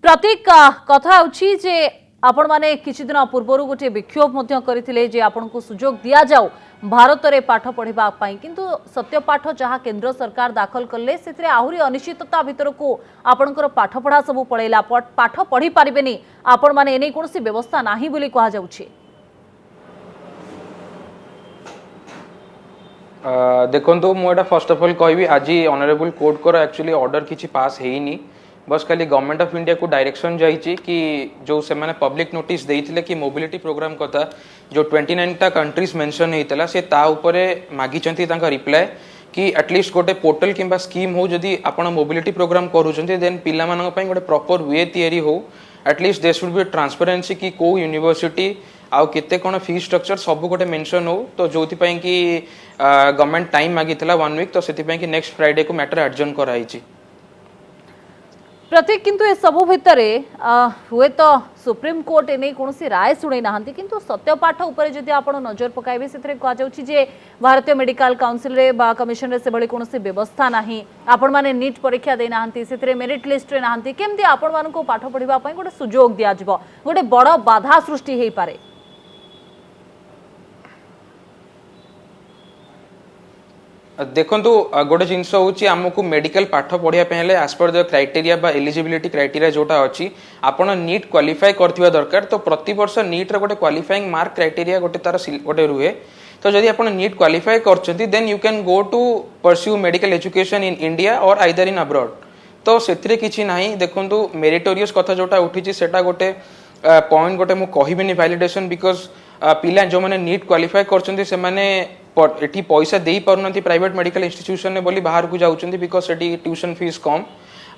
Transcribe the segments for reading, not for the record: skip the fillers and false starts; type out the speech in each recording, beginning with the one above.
प्रतीक कथा होची जे आपण माने किछि दिन पूर्वरु गोटे विक्षोभ मध्य करथिले जे आपनकु सुजोग दिया जाऊ भारत रे पाठ पढ़िबा पई किंतु सत्य पाठ जहाँ केंद्र सरकार दाखल करले सेतरे आहुरी अनिश्चितता भितर को आपनकर पाठ पढ़ा सब पळैला पाठ पढ़ी पारिबेनी आपण माने एनै कोनोसी व्यवस्था नाही बोली कहा जाउछि। देखो मुझे फर्स्ट ऑफ ऑल कहबी आज ऑनरेबल कोर्ट को एक्चुअली ऑर्डर किसी पास है बस खाली गवर्नमेंट ऑफ इंडिया को डायरेक्शन जाइए कि जो से माने पब्लिक नोटिस देइथिले कि मोबिलिटी प्रोग्राम कथा जो 29टा कंट्रीज मेंशन होइतला से ता ऊपर मागिचंती तांका रिप्लाई कि एटलिस्ट गोटे पोर्टल किंबा स्कीम हो जदि आपण मोबिलिटी प्रोग्राम करूचंती देन पिला मानक पई गोटे प्रॉपर वे तयारी हो at least there should be transparency कि को यूनिवर्सिटी आउ केते कोन फी स्ट्रक्चर सब गोटे मेंशन हो तो जोथि पई कि गवर्नमेंट टाइम मागितला 1 वीक तो सेति पई कि नेक्स्ट फ्राइडे को मैटर एडजर्न कराइछि। प्रतीक किंतु ए सबु भितरे हुए तो सुप्रीम कोर्ट एने कोनोसी राय सुनै नाहंती किंतु सत्यपाठ ऊपर जदि आपण नजर पकाइबे सेतरे कहा जाउछि जे भारतीय मेडिकल काउंसिल रे बा कमिशन रे से बळे कोनोसी व्यवस्था नाही आपण माने नीट परीक्षा दे नाहंती सेतरे मेरिट लिस्ट रे नाहंती केमती आपण मान को पाठ पढिबा पई गोटे सुजोग दिया जिवो गोटे बड़ बाधा सृष्टि हेई पारे। देखो गोटे जिनस हूँ आमको मेडिकल पाठ पढ़िया एज पर द क्राइटेरिया बा एलिजिबिलिटी क्राइटेरिया जोटा अच्छी आपण नीट क्वालिफाई करथिबा दरकार तो प्रति वर्ष नीट रे गोटे क्वालिफाइंग मार्क क्राइटेरिया गोटे तार गोटे रुहे तो जदि आपण नीट क्वालिफाई करछंती then you can go to pursue medical education in India और आइदर इन अब्रॉड तो सेथिरे किछि नाही। देखंतु मेरिटोरियस कथा जोटा उठिछि सेटा गोटे पॉइंट गोटे मु कहिबिनी वैलिडेशन बिकॉज पिला जो माने नीट क्वालिफाई करछंती से माने एटी पैसा दे पारनती प्राइवेट मेडिकल इंस्टीट्यूशन ने बोली बाहर को जाउछंती बिकॉज सेटी ट्यूशन फीस कम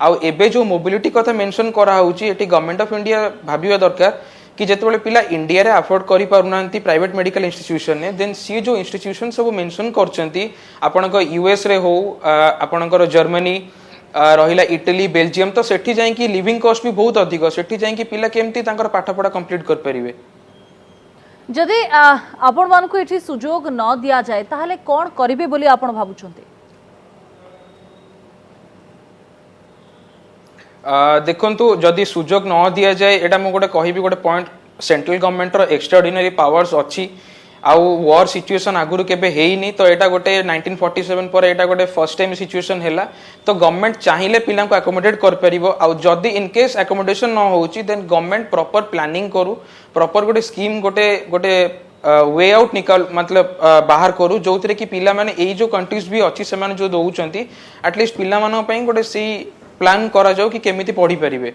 आउ एबे जो मोबिलिटी कथा मेंशन करा होउची एटी गवर्नमेंट ऑफ इंडिया भाबिबा दरकार कि जेतेबेले पिला इंडिया रे अफोर्ड करि पारुनांती प्राइवेट मेडिकल इंस्टीट्यूशन ने देन सी जो इंस्टीट्यूशन सब मेंशन करछंती आपनक यूएस रे हो आपनकर जर्मनी रहिला इटली बेल्जियम तो सेठी जाई कि लिविंग कॉस्ट भी बहुत अधिक सेठी जाई कि पिला केमती तांकर पाठ पढ़ा कंप्लीट कर परिवे। जदि आपण मान को एठी सुजोग न दिया जाए ताहले कोन करिवे बोली आपण भाबुछंती। देखंतु जदि सुजोग न दिया जाए एटा मो गोटे कहिबी गोटे पॉइंट सेंट्रल गवर्नमेंट रो एक्स्ट्राऑर्डिनरी पावर्स अछि आउ वॉर सिचुएशन आगुरु केबे हेइनी तो एटा गोटे 1947 पर एटा गोटे फर्स्ट टाइम सिचुएशन हैला तो गवर्नमेंट चाहिए पिला को अकोमोडेट कर परिबो आउ जदि इन केस अकोमोडेशन न होउची देन गवर्नमेंट प्रॉपर प्लानिंग करू प्रॉपर गोटे स्कीम गोटे गोटे वे आउट निकाल मतलब बाहर करू जो थरे कि पिला माने एई जो कंट्रीज भी अछि से माने जो दोउचंती एटलीस्ट पिला मानो पई गोटे सी प्लान करा जाऊ कि केमिति पढ़ी परिबे।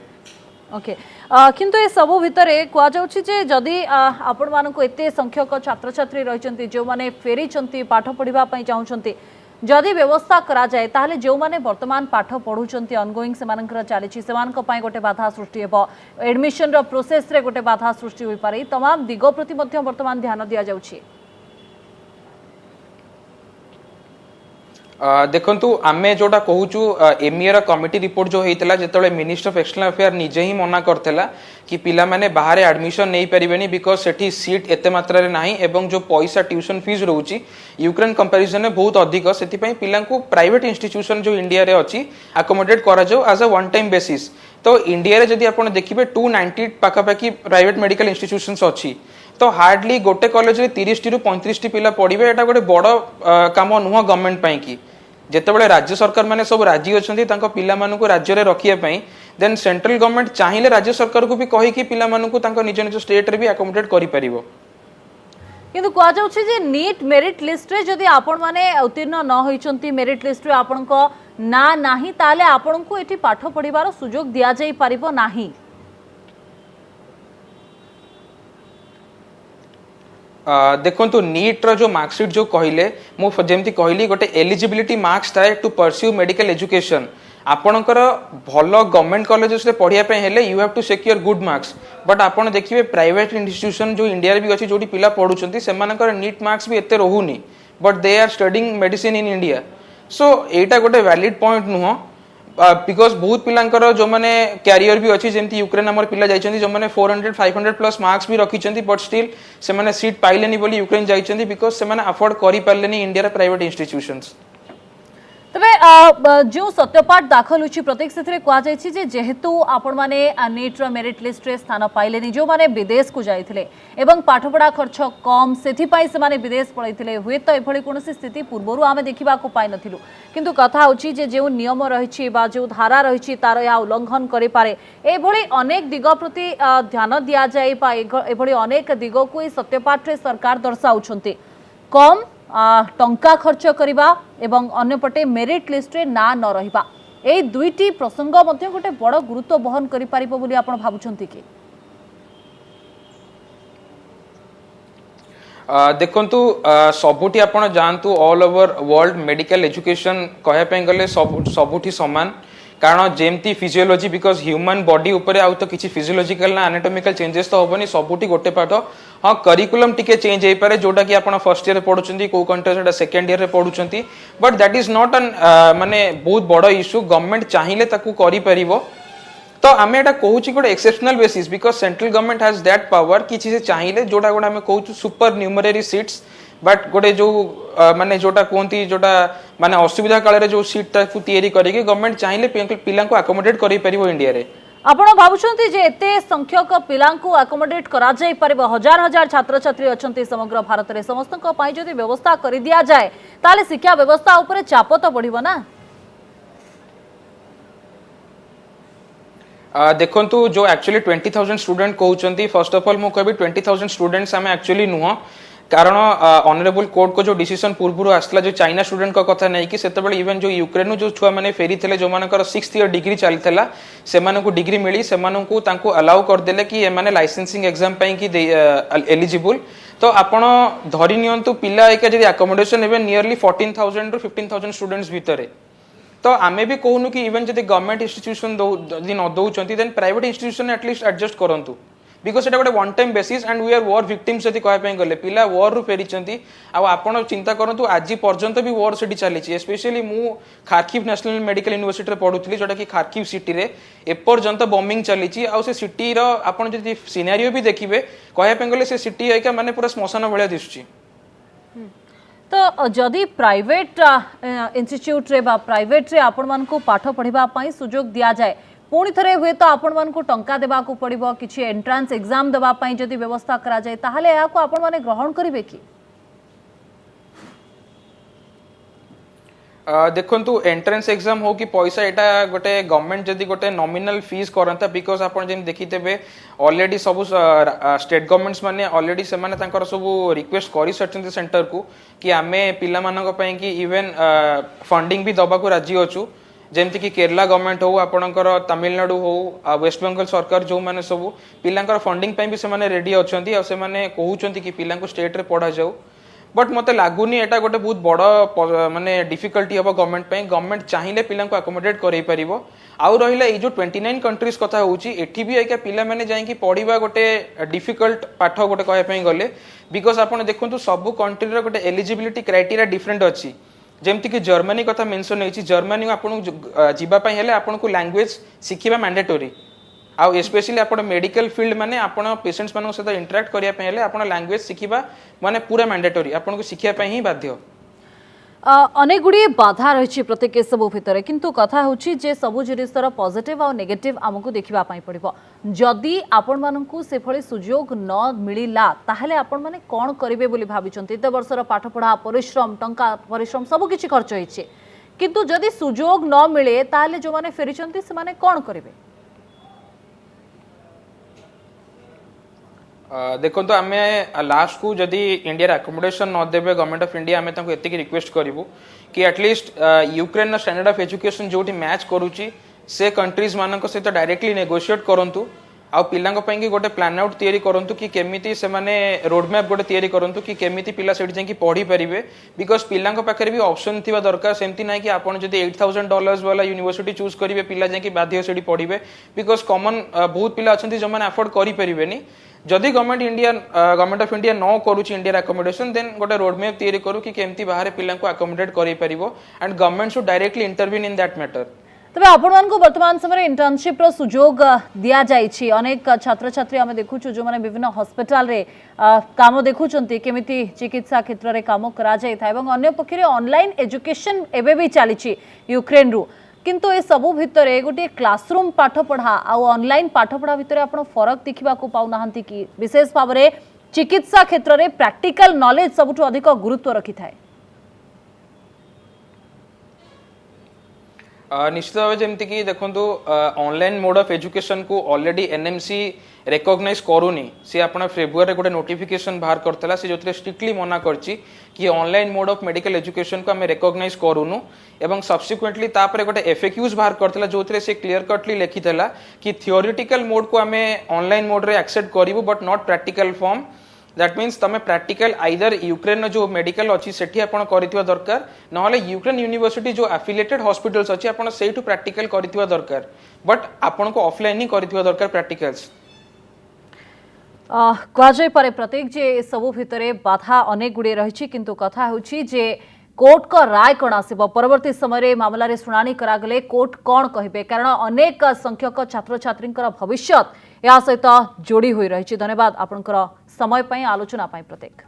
ओके किंतु ए सबु भितरे कहा जाउछि जे जदि आपण मानको एते संख्यक छात्र छात्री रहिचंती जो माने फेरिचंती पाठ पढ़िबा पई चाहुचंती जदि व्यवस्था करा जाए ताहले जो माने वर्तमान पाठ पढुचंती ऑनगोइंग से मानकर चलीछि सेमानक पई गोटे बाधा सृष्टि हेबो एडमिशन रो प्रोसेस रे गोटे बाधा सृष्टि होई पारे तमाम दिगो प्रति मध्य वर्तमान ध्यान दिया जाउछि। देखंतु आमे जोटा कहूचु एमईए कमिटी रिपोर्ट जो हेतला जेतले मिनिस्टर ऑफ एक्सटर्नल अफेयर निजे ही मना करथला कि पिला माने बाहर एडमिशन नहीं परिबेनी बिकॉज सेठी सीट एते मात्रा रे नाही एवं जो पैसा ट्यूशन फीस रहउची यूक्रेन कंपैरिजन में बहुत अधिक सेति पई पिला को प्राइवेट इंस्टीट्यूशन जो इंडिया रे अछि अकोमोडेट करा जाऊ as a one time basis तो इंडिया रे जदि आपण देखिबे 290 पाखा पाखी प्राइवेट मेडिकल इंस्टीट्यूशंस अछि तो हार्डली गोटे कॉलेज रे 30 टी 35 टी पिला पढ़िबे एटा गोटे बड़ काम नुह गवर्नमेंट पई कि जेतेबेले राज्य सरकार माने सब राजी अछंती तांको पिला मानु को राज्य रे रखिया पई देन सेंट्रल गवर्नमेंट चाहिए राज्य सरकार को भी कहि कि पिला मानु को तांको निज निज स्टेट रे भी अकोमोडेट करि परिबो किंतु कहा जाउछि जे नीट मेरिट लिस्ट रे जदि आपण माने उत्तीर्ण न होइचंती मेरिट लिस्ट रे आपण को ना नाही ताले आपण को एठी पाठ पढिबार सुजोग दिया जाई परिबो नाही। देखो नीट रो जो मार्कशीट जो कहले मु जेमती कहली गोटे एलिजिबिलिटी मार्क्स थाए टू परस्यू मेडिकल एजुकेशन आपणकर भल गवर्नमेंट कॉलेजेस रे पढ़िया पे हेले you have to secure good marks but आपण देखिबे प्राइवेट इंस्टीट्यूशन जो इंडिया रे भी अछि जोटी पिला पढुचंती सेमानकर नीट मार्क्स भी एते रहूनी but they are studying medicine in India so एटा गोटे वैलिड पॉइंट नुह बिकॉज बहुत पिलांकर जो माने कैरियर भी अच्छी जमती यूक्रेन हमर पिला जाइछंती जो माने 400 500 प्लस मार्क्स भी रखिछंती बट स्टिल से माने सीट पाइलेनी बोली यूक्रेन जाइछंती बिकॉज से माने अफोर्ड करि पारलेनी इंडिया रे प्राइवेट इंस्टीट्यूशंस। तबे जो सत्यपाठ दाखल होची प्रत्येक से कहुई जेहेतु आपण मैंने नीट रो मेरिट लिस्ट रे स्थान पाइले जो माने विदेश को जाइथिले एवं पाठपढ़ा खर्च कम से माने विदेश पळैथिले हुए तो एभली कोनोसी स्थिति पूर्वरु आमे देखिबा को पाइ नथिलु किंतु कथा होची जे जो नियम रहिछि बा जो धारा रहिछि तार या उल्लंघन करि पारे एभली अनेक दिग प्रति ध्यान दिया जाय बा एभली अनेक दिग को सत्यपाठ रे सरकार दर्शाउछन्ते कम टंका खर्च करिबा एवं अन्यपटे मेरिट लिस्ट रे ना न रहिबा ए दुईटी प्रसंग मध्य गोटे बड़ गुरुत्व बहन करि पारिबो बोली आपण भाबुछन्ति कि देखंतु सबुठी आपण जानतु all over world medical education कहया पे गले सबुठी समान कारण जेमती फिजियोलॉजी बिकॉज ह्यूमन बॉडी ऊपर आउ तो किसी फिजियोलॉजिकल ना एनाटॉमिकल चेंजेस तो होबनी सबुठी गोटे पाठ हाँ करिकुलम टिके चेंज होई पारे जोटा कि आपण फर्स्ट ईयर रे पढुचंती को कंट्री सेटा सेकंड ईयर रे पढुचंती but that is not an माने बहुत बड़ इश्यू गवर्नमेंट चाहिए ताकू करि परिबो तो आमे एटा कहूची गोटे exceptional basis because central government has that power किछि से चाहिए जोटा गोटा आमे कहूछु सुपर न्यूमररी सीट्स बट गोटे जो माने जोटा कहती जोटा माने असुविधा काल रे जो सीट ताकू तैयारी करिके गवर्नमेंट चाहिए पिला को अकोमोडेट करि परिबो इंडिया रे आपण भाबुछन्ति जे एते संख्यक पिलांकु अकोमोडेट करा जाय परिबो हजार हजार छात्र छात्री अछन्ति समग्र भारत रे समस्तक पई जदि व्यवस्था करि दिया जाय ताले शिक्षा व्यवस्था ऊपर चाप तो बढ़िबो ना देखंतु जो एक्चुअली 20,000 स्टूडेंट कहउचंती फर्स्ट ऑफ ऑल मु कहबी 20,000 स्टूडेंट्स हमें एक्चुअली नुह कारण ऑनरेबल कोर्ट को जो डिसीजन पूर्व आसला जो चाइना स्टूडेंट का कथा नहीं कि सेते बेले इवन जो यूक्रेन जो छुआ माने फेरी थिले जो मानकर 6th ईयर डिग्री चलथिला से मानको डिग्री मिली से मानको तांको अलाउ कर देले कि ए माने लाइसेंसिंग एग्जाम पई कि एलिजिबल तो आपण धरि नियंतु पिला एका जदी अकोमोडेशन हेबे नियरली 14,000 टू 15,000 स्टूडेंट्स भितरे तो आमे भी कहूनु कि इवन जदी गवर्नमेंट इंस्टीट्यूशन जदी न दउचंती then private institution at least adjust करंतु बिकॉज एटा गोटे one time basis and we are war victims जदी कहय पई गले पिला वॉर रु फेरिचंती आ आपण चिंता करंतु आज पर्यंत भी वॉर सिटी चली स्पेशली मु खारकिव नेशनल मेडिकल यूनिवर्सिटी रे पढुतली जोटा कि खारकिव सिटी रे ए पर्यंत बॉम्बिंग चली आ से सिटी रो आपण जदी सिनेरियो भी देखिबे कहय पई गले से सिटी एका माने पूरा श्मशान भलिया दिसुची तो जदि प्राइवेट इंस्टीट्यूट रे बा प्राइवेट रे आपण मान को पाठ पढ़िबा पई सुजोग दिया जाए पुणी थरे हुए तो आपण मान को टंका देबा को पड़िबो किछि एंट्रेंस एग्जाम देबा पई जदि व्यवस्था करा जाए ताहले या को आपण माने ग्रहण करिवे कि देखंतु एंट्रेंस एग्जाम हो कि पैसा एटा गोटे गवर्नमेंट जदी गोटे नॉमिनल फीस करंता बिकॉज आपण जेम देखितेबे ऑलरेडी सब स्टेट गवर्नमेंट्स माने ऑलरेडी से माने तांकर सब रिक्वेस्ट करि सचंती सेंटर को कि आमे पिला मानक पई कि इवन फंडिंग भी दबा को राजी अछु जेमति कि केरला गवर्नमेंट हो आपणकर तमिलनाडु हो वेस्ट बंगाल सरकार जो माने सब पिलांकर फंडिंग पई भी से माने रेडी अछंती आ से माने कहउचंती कि पिलां को स्टेट रे पढ़ा जाऊ बट मते लागुनी एटा गोटे बहुत बड़ माने डिफिकल्टी हबो गवर्नमेंट चाहिए पिलां को अकोमोडेट करई परिबो आउ रहिला ए जो 29 कंट्रीज कथा होउची एठी भी एका पिला माने जाई कि पढिबा गोटे डिफिकल्ट पाठ गोटे कहय पई गले बिकॉज आपण देखंतु सब कंट्री रे गोटे एलिजिबिलिटी क्राइटेरिया डिफरेंट अछि जेमति कि जर्मनी कथा मेंशन होइची जर्मनी आपण जीवा पई हेले आपण को लैंग्वेज सिखिबा मैंडेटरी आउ स्पेशली आपण मेडिकल फील्ड माने आपण पेशेंट्स मानक सहित इंटरेक्ट करिया पई हेले आपण लैंग्वेज सिखिबा माने पूरा मैंडेटरी आपण को सिखिया पई ही बाध्य अनेक गुड़ी बाधा रही प्रत्येक सबू भितर किंतु कथा होची जे सबू जिनिसर पॉजिटिव और नेगेटिव आमको देखिबा पई पड़िबो जदि आपण मानकू से भली सुयोग न मिलिला ताहले आपण माने कोन करिवे बोली भाबिचंती एते वर्षर पाठ पढ़ा परिश्रम टंका परिश्रम सब किछि खर्च होइछे किंतु जदि सुयोग न मिले ताहले जो माने फेरिचंती से माने कोन करिवे देखो तो आम लास्ट को जदि इंडिया अकोमोडेशन न देवे गवर्नमेंट ऑफ इंडिया आम एति रिक्वेस्ट करूँ कि at least Ukraine standard of education जो मैच करुच्ची से कंट्रीज मान सहित डायरेक्टली नेगोशिएट करूँ आउ पिला गोटे प्लान आउट तैयारी करूँ कि केमिति से माने रोडमैप गोटे तैयारी करूँ कि केमिति पिला सेठी जाके पढ़ी पारिबे बिकॉज पिला पाखे भी ऑप्शन थिबा दरकार सेमती ना कि आपन जदि $8,000 वाला यूनिवर्सिटी चूज करेंगे पिला जाके बाध्य सेठी पढ़िबे बिकॉज कॉमन बहुत पिला अच्छे जो मैंने अफोर्ड करि परिबेनी जदि गवर्नमेंट ऑफ इंडिया न करूची इंडिया अकोमोडेशन देन गोटे रोडमैप तैयारी करू कि केमती बाहर पिला को अकोमोडेट करि परिबो and government should directly intervene in that matter तबे आपण मानको वर्तमान समय इंटर्नशिप रो सुजोग दिया जाइछि अनेक छात्र छात्री आमे देखुछु जो माने विभिन्न हॉस्पिटल रे काम देखुचंती केमिति चिकित्सा क्षेत्र रे काम करा जाय था एवं अन्य पक्षरे ऑनलाइन एजुकेशन एबे भी चलीछि यूक्रेन रु किंतु ए सबु भितरे गोटे क्लासरूम पाठ पढ़ा आ ऑनलाइन पाठ पढ़ा भितरे आपण फरक देखिबा को पाउ नाहंती कि विशेष भाबरे चिकित्सा क्षेत्र रे प्रैक्टिकल नॉलेज सबुठु अधिक गुरुत्व रखि थाए। निश्चित भाव जमती कि देखो ऑनलाइन मोड ऑफ एजुकेशन को ऑलरेडी एनएमसी रिकॉग्नाइज करूनी सी अपना फेब्रुआरी गोटे नोटिफिकेशन बाहर करतला से जोथरे स्ट्रिक्टली मना करची कि online mode of medical education को हमें रिकॉग्नाइज करूनु एवं सब्सिक्वेंटली तापरे गोटे एफएक्यूज बाहर करतला जोथरे से क्लियर कटली लिखितला कि थियोरेटिकल मोड को हमें ऑनलाइन मोड रे एक्सेप्ट करिवु but not practical form that means तमे प्रैक्टिकल आइदर यूक्रेन जो मेडिकल अच्छी सेठी आपण करितवा दरकार नहले यूक्रेन यूनिवर्सिटी जो एफिलिएटेड हॉस्पिटल्स अच्छी आपण सेठू प्रैक्टिकल करितवा दरकार बट आपण को ऑफलाइन ही करितवा दरकार प्रैक्टिकल्स। कह पारे प्रत्येक जे सबु भितरे बाधा अनेक गुड़े रही किंतु कथा होची जे कोर्ट का राय कौन आसब परवर्ती समय मामला रे शुणाणी करागले कोर्ट कौन कहे कारण अनेक संख्यक छात्र छात्री भविष्य या सहित जोड़ी हुई रही। धन्यवाद आपनकर समय आलोचना प्रत्येक।